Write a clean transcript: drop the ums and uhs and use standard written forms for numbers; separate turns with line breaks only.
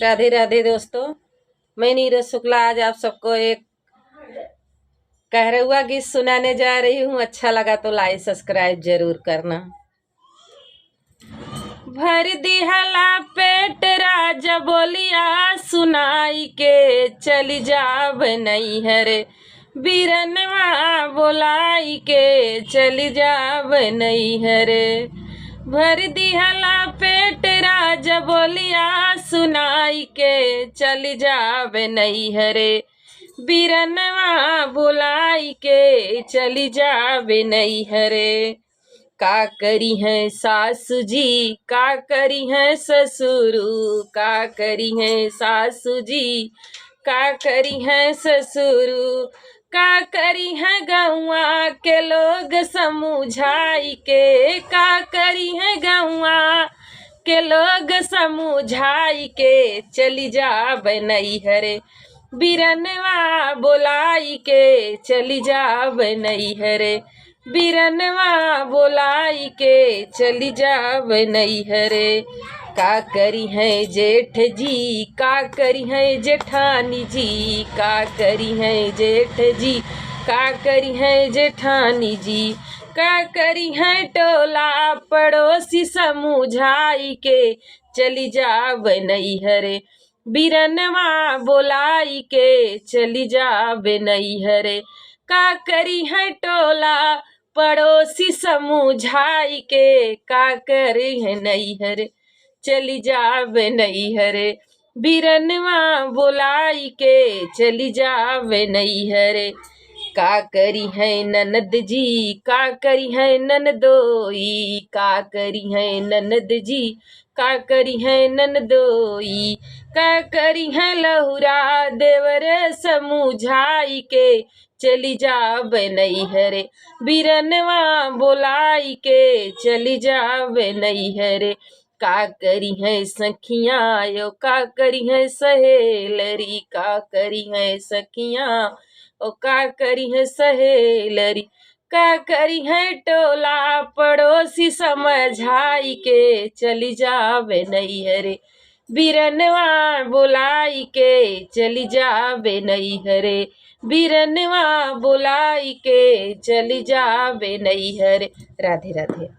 राधे राधे दोस्तों, मैं नीरज शुक्ला आज आप सबको एक कहरुआ गीत सुनाने जा रही हूँ। अच्छा लगा तो लाइक सब्सक्राइब जरूर करना। भर दिहला पेट राजा बोलिया सुनाई के चली जाब नहीं हरे बीरनवा बोलाई के चली जाब नहीं हरे। भर दिहला पेट राजा बोलिया सुनाई के चली जाब नहीं हरे बीरनवा बुलाई के चली जाबे नहीं हरे। का करी है सासू जी का करी है ससुरु, का करी है सासू जी का करी है ससुरु, का करी है गौआ के लोग समझाई के, का करी है गौआ के लोग समझाई के चली जाब नहीं हरे बीरनवा बोलाई के चली जाब नहीं हरे बीरनवा बोलाई के चली जाब नहीं हरे। का करी है जेठ जी का करी है जेठानी जी, का करी है जेठ जी का करी है जेठानी जी, का करी है टोला पड़ोसी समझाई के चली जाब नहीं हरे बीरनवा बोलाई के चली जाबे नहीं हरे। का करी है टोला पड़ोसी समझाई के, का करी है नहीं हरे चली जाबे नहीं हरे बीरनवा बोलाई के चली जाबे नहीं हरे। का करी है ननद जी का करी है ननदोई, का करी है ननद जी का करी है ननदोई, का करी है लहुरा देवर समझाई के चली जाब नहीं हरे बीरनवा बोलाई के चली जाब नहीं हरे। का करी है सखियाँ यो का करी है सहेलरी, का करी है सखियाँ ओ का करी है सहेलरी, का करी है टोला पड़ोसी समझाई के चली जाबे नहीं हरे बीरनवा बोलाई के चली जाबे नहीं हरे बीरनवा बोलाई के चली जाबे नहीं हरे। राधे राधे।